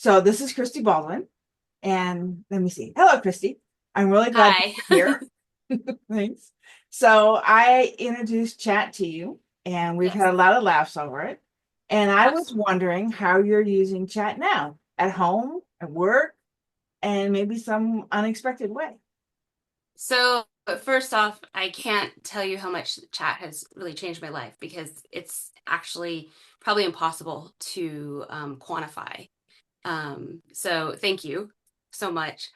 So this is Christi Baldwin, and let me see. Hello, Christi. I'm really glad Hi. you're here. Thanks. So I introduced chat to you, and we've Yes, had a lot of laughs over it. And I was absolutely. wondering how you're using chat now, at home, at work, and maybe some unexpected way. So, first off, I can't tell you how much chat has really changed my life because it's actually probably impossible to quantify. So thank you so much.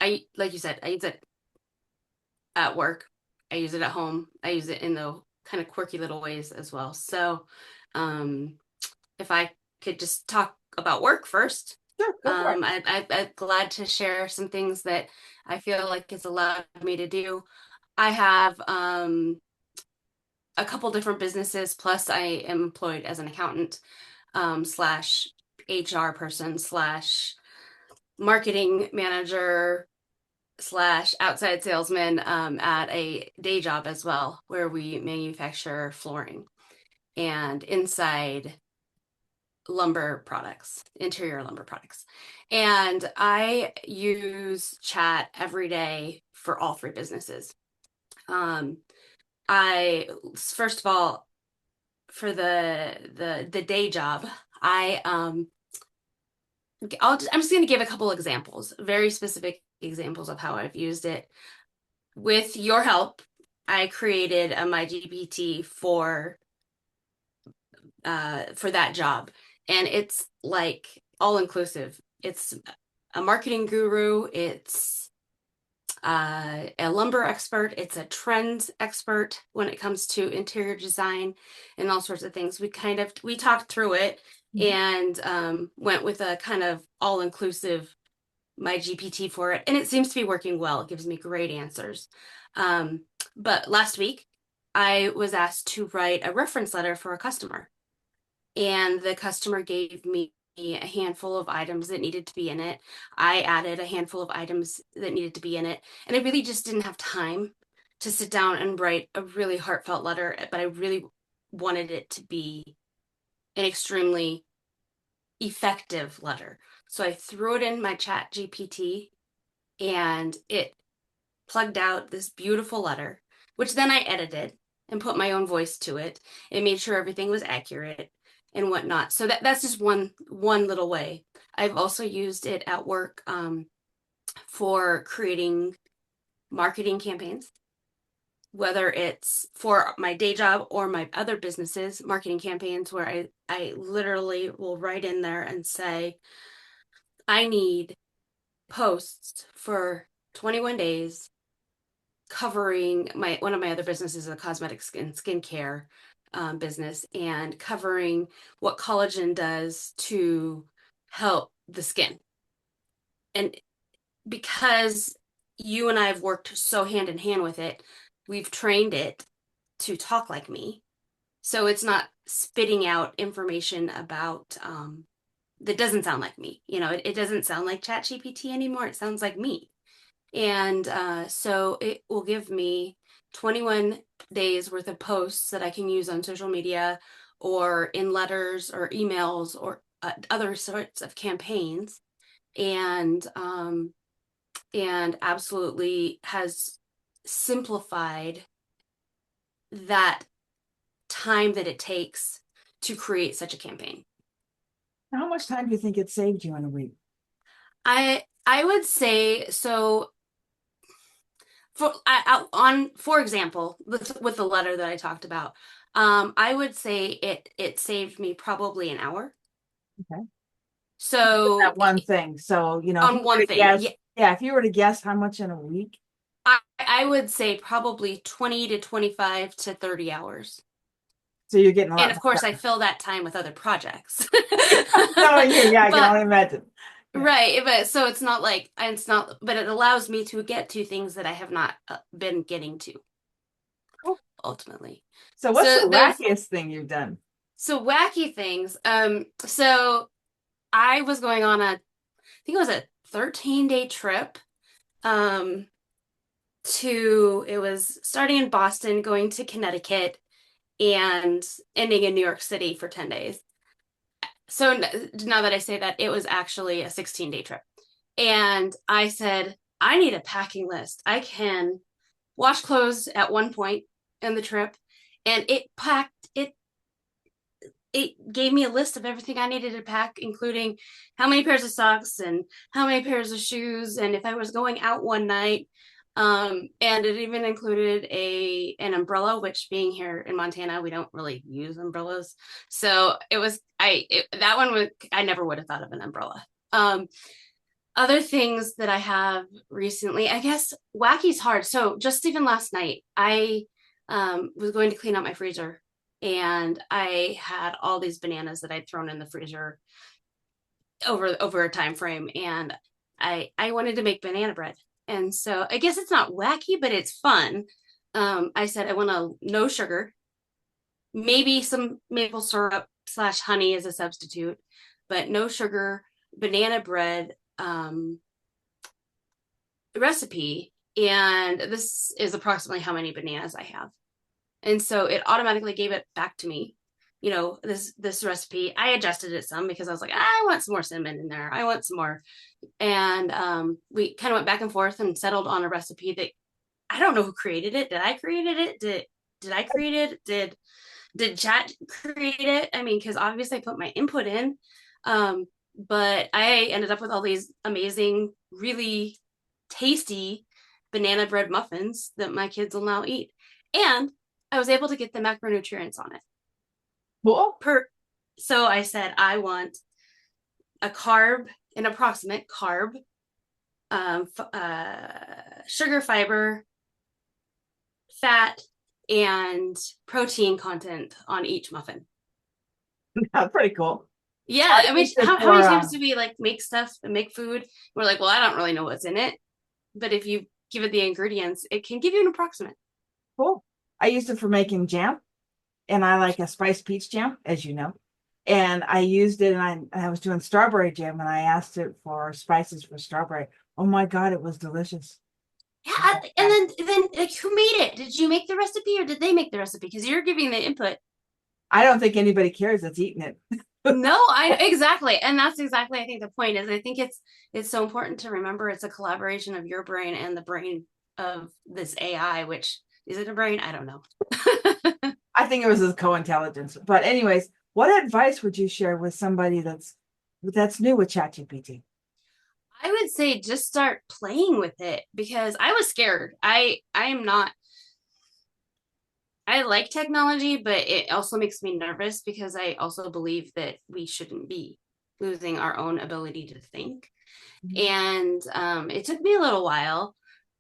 I, like you said, I use it at work. I use it at home. I use it in the kind of quirky little ways as well. So, um, if I could just talk about work first. Sure, go for it. I'm glad to share some things that I feel like it's allowed me to do. I have a couple different businesses, plus I am employed as an accountant slash HR person slash marketing manager slash outside salesman at a day job as well, where we manufacture flooring and inside lumber products, interior lumber products. And I use chat every day for all three businesses. Um, I first of all, for the day job, I I'm just going to give a couple examples, very specific examples of how I've used it. With your help, I created a my GPT for that job, and it's like all inclusive. It's a marketing guru. It's a lumber expert. It's a trends expert when it comes to interior design and all sorts of things. We talked through it Mhm. and went with a kind of all inclusive my GPT for it, and it seems to be working well. It gives me great answers. Um, but last week, I was asked to write a reference letter for a customer, and the customer gave me a handful of items that needed to be in it. I added a handful of items that needed to be in it, and I really just didn't have time to sit down and write a really heartfelt letter, but I really wanted it to be an extremely effective letter. So I threw it in my chat GPT and it plugged out this beautiful letter, which then I edited and put my own voice to it and made sure everything was accurate and whatnot. So that's just one little way. I've also used it at work for creating marketing campaigns, whether it's for my day job or my other businesses, marketing campaigns where I literally will write in there and say, I need posts for 21 days covering my one of my other businesses is a cosmetics and skincare business, and covering what collagen does to help the skin. And because you and I have worked so hand in hand with it, we've trained it to talk like me. So it's not spitting out information about that doesn't sound like me. It doesn't sound like ChatGPT anymore. It sounds like me. And so it will give me 21 days worth of posts that I can use on social media or in letters or emails or other sorts of campaigns. And absolutely has simplified that time that it takes to create such a campaign. How much time do you think it saved you in a week? I would say so. For example, with the letter that I talked about, I would say it saved me probably an hour. Okay. So That one thing. So, if you on were one to thing, guess, yeah, yeah, if you were to guess how much in a week, I would say probably 20 to 25 to 30 hours. so you're getting a And lot of more course, I done. fill that time with other projects. Knowing you, yeah, I can But only imagine. Yeah. right, but so but it allows me to get to things that I have not been getting to Cool. ultimately. So what's the So there's wackiest thing you've done? so wacky things. So I was going on I think it was a 13-day trip. Um, it was starting in Boston, going to Connecticut, and ending in New York City for 10 days. So now that I say that, it was actually a 16-day trip. And I said, I need a packing list. I can wash clothes at one point in the trip, and it gave me a list of everything I needed to pack, including how many pairs of socks and how many pairs of shoes, and if I was going out one night. And it even included an umbrella, which being here in Montana, we don't really use umbrellas. So that one was, I never would have thought of an umbrella. Other things that I have recently, I guess wacky's hard. So just even last night, I was going to clean out my freezer, and I had all these bananas that I'd thrown in the freezer over a time frame, and I wanted to make banana bread. And so I guess it's not wacky, but it's fun. I said I want a no sugar, maybe some maple syrup slash honey as a substitute, but no sugar banana bread recipe. And this is approximately how many bananas I have. And so it automatically gave it back to me. This recipe, I adjusted it some because I was like, I want some more cinnamon in there. I want some more. And we kind of went back and forth and settled on a recipe that I don't know who created it. Did I create it? Did I create it? Did chat create it? I mean, because obviously I put my input in. But I ended up with all these amazing, really tasty banana bread muffins that my kids will now eat. And I was able to get the macronutrients on it. Cool. So I said, I want an approximate carb, sugar, fiber, fat, and protein content on each muffin. That's pretty cool. Yeah, I mean, used it how many for, times do we like make stuff and make food? We're like, well, I don't really know what's in it, but if you give it the ingredients, it can give you an approximate. cool. I used it for making jam, and I like a spiced peach jam, as you know. And I used it, and I was doing strawberry jam, and I asked it for spices for strawberry. Oh my God, it was delicious. Yeah, and then like, who made it? Did you make the recipe or did they make the recipe? Because you're giving the input. I don't think anybody cares that's eating it. No, I exactly, and that's exactly I think the point is. I think it's so important to remember it's a collaboration of your brain and the brain of this AI. Which is it a brain? I don't know. I think it was a co-intelligence. But anyways, what advice would you share with somebody that's new with ChatGPT? I would say just start playing with it because I was scared. I am not. I like technology, but it also makes me nervous because I also believe that we shouldn't be losing our own ability to think. Mhm. And it took me a little while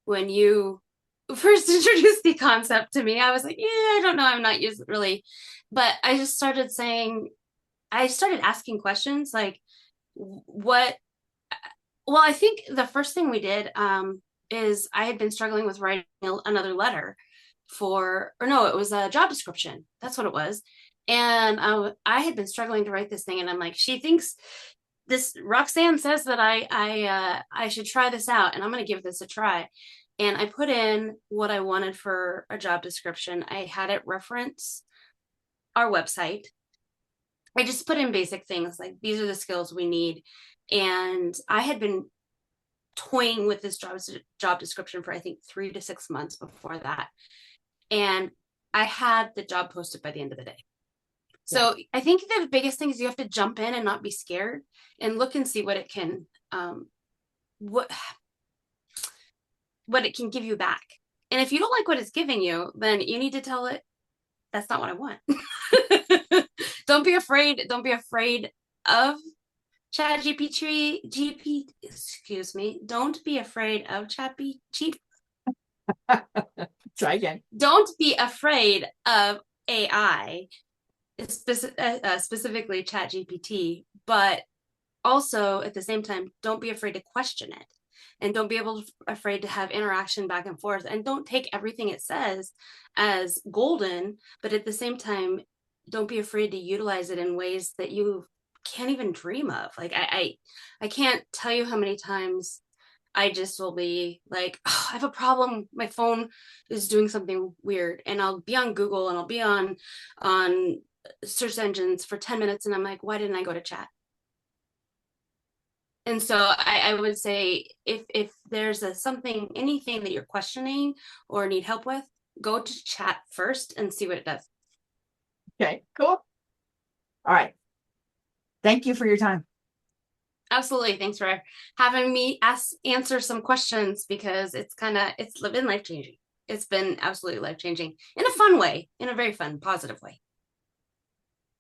when you first introduced the concept to me. I was like, yeah, I don't know. I'm not used really. But I started asking questions like, what? Well, I think the first thing we did is I had been struggling with writing another letter or no, it was a job description. That's what it was. And I had been struggling to write this thing, and I'm like, she thinks this Roxanne says that I should try this out, and I'm going to give this a try. And I put in what I wanted for a job description. I had it reference our website. I just put in basic things like these are the skills we need. And I had been toying with this job description for I think 3 to 6 months before that. And I had the job posted by the end of the day. Yeah. So I think the biggest thing is you have to jump in and not be scared and look and see what it can what what it can give you back. And if you don't like what it's giving you, then you need to tell it that's not what I want. Don't be afraid. Don't be afraid of excuse me. Don't be afraid of Try again. Don't be afraid of AI, specifically ChatGPT, but also at the same time, don't be afraid to question it. And don't be afraid to have interaction back and forth. And don't take everything it says as golden, but at the same time, don't be afraid to utilize it in ways that you can't even dream of. Like I can't tell you how many times I just will be like, oh, I have a problem. My phone is doing something weird, and I'll be on Google and I'll be on search engines for 10 minutes and I'm like, why didn't I go to chat? And so I would say if there's something, anything that you're questioning or need help with, go to chat first and see what it does. Okay, cool. All right. Thank you for your time. Absolutely. Thanks for having me answer some questions, because it's been life changing. It's been absolutely life changing in a fun way, in a very fun, positive way.